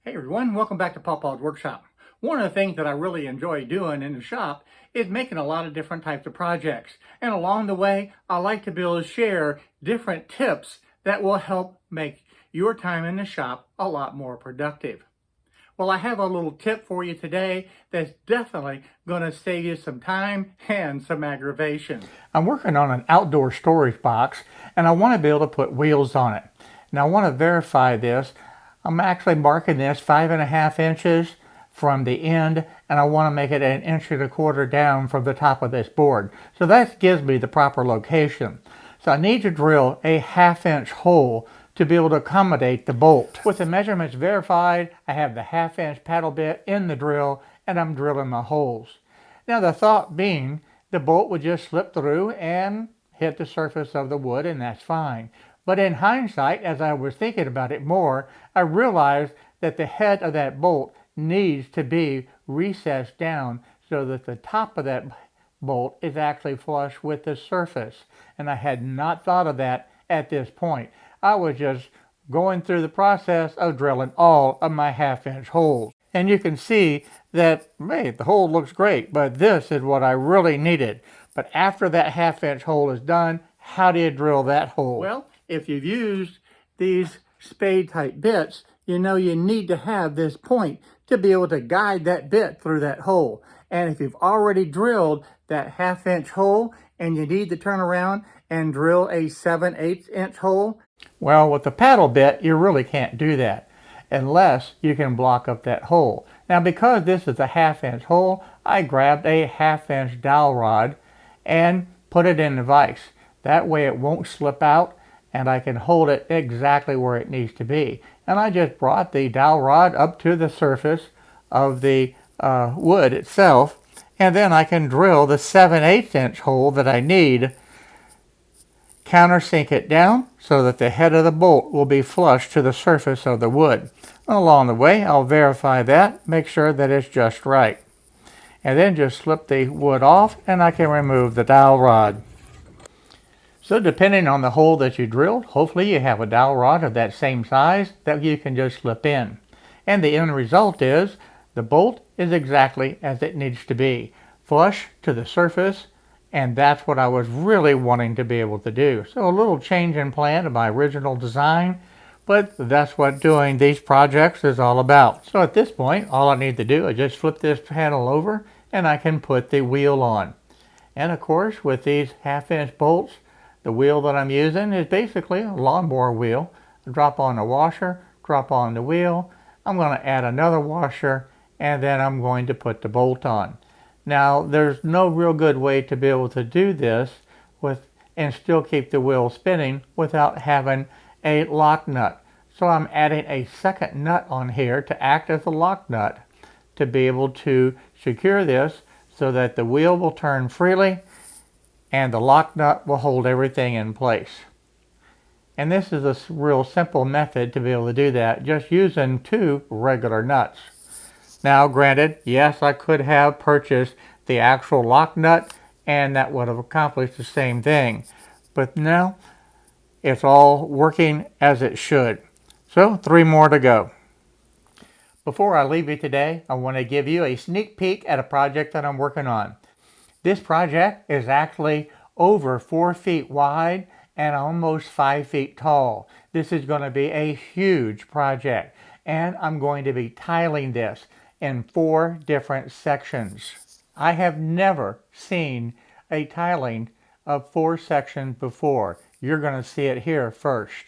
Hey everyone, welcome back to Pawpaw's Workshop. One of the things that I really enjoy doing in the shop is making a lot of different types of projects. And along the way, I like to be able to share different tips that will help make your time in the shop a lot more productive. Well, I have a little tip for you today that's definitely going to save you some time and some aggravation. I'm working on an outdoor storage box and I want to be able to put wheels on it. Now I want to verify this. I'm actually marking this 5.5 inches from the end, and I want to make it 1.25 inches down from the top of this board. So that gives me the proper location. So I need to drill a 1/2 inch hole to be able to accommodate the bolt. With the measurements verified, I have the 1/2 inch paddle bit in the drill and I'm drilling my holes. Now the thought being the bolt would just slip through and hit the surface of the wood, and that's fine. But in hindsight, as I was thinking about it more, I realized that the head of that bolt needs to be recessed down so that the top of that bolt is actually flush with the surface. And I had not thought of that at this point. I was just going through the process of drilling all of my 1/2 inch holes. And you can see that, hey, the hole looks great, but this is what I really needed. But after that 1/2 inch hole is done, how do you drill that hole? Well, if you've used these spade type bits, you know you need to have this point to be able to guide that bit through that hole. And if you've already drilled that 1/2 inch hole and you need to turn around and drill a 7/8 inch hole, well, with the paddle bit, you really can't do that unless you can block up that hole. Now, because this is a 1/2 inch hole, I grabbed a 1/2 inch dowel rod and put it in the vise. That way it won't slip out and I can hold it exactly where it needs to be. And I just brought the dowel rod up to the surface of the wood itself, and then I can drill the 7/8 inch hole that I need, countersink it down so that the head of the bolt will be flush to the surface of the wood. Along the way, I'll verify that, make sure that it's just right. And then just slip the wood off and I can remove the dowel rod. So depending on the hole that you drilled, hopefully you have a dowel rod of that same size that you can just slip in. And the end result is the bolt is exactly as it needs to be, flush to the surface, and that's what I was really wanting to be able to do. So a little change in plan to my original design, but that's what doing these projects is all about. So at this point, all I need to do is just flip this panel over and I can put the wheel on. And of course, with these 1/2 inch bolts, the wheel that I'm using is basically a lawnmower wheel. Drop on the washer, drop on the wheel. I'm going to add another washer, and then I'm going to put the bolt on. Now, there's no real good way to be able to do this and still keep the wheel spinning without having a lock nut. So I'm adding a second nut on here to act as a lock nut to be able to secure this so that the wheel will turn freely and the lock nut will hold everything in place. And this is a real simple method to be able to do that, just using 2 regular nuts. Now granted, yes, I could have purchased the actual lock nut and that would have accomplished the same thing. But now it's all working as it should. So 3 more to go. Before I leave you today, I want to give you a sneak peek at a project that I'm working on. This project is actually over 4 feet wide and almost 5 feet tall. This is going to be a huge project, and I'm going to be tiling this in 4 different sections. I have never seen a tiling of 4 sections before. You're going to see it here first.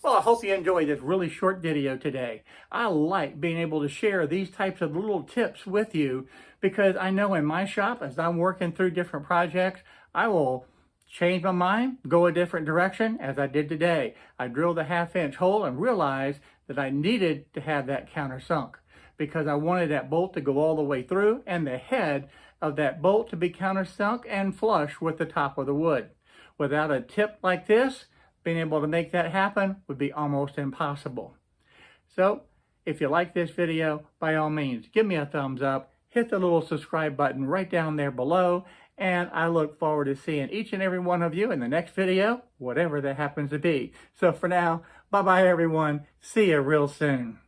Well, I hope you enjoyed this really short video today. I like being able to share these types of little tips with you because I know in my shop, as I'm working through different projects, I will change my mind, go a different direction, as I did today. I drilled a 1/2 inch hole and realized that I needed to have that countersunk because I wanted that bolt to go all the way through and the head of that bolt to be countersunk and flush with the top of the wood. Without a tip like this, being able to make that happen would be almost impossible. So if you like this video, by all means, give me a thumbs up, hit the little subscribe button right down there below, and I look forward to seeing each and every one of you in the next video, whatever that happens to be. So for now, bye-bye everyone. See you real soon.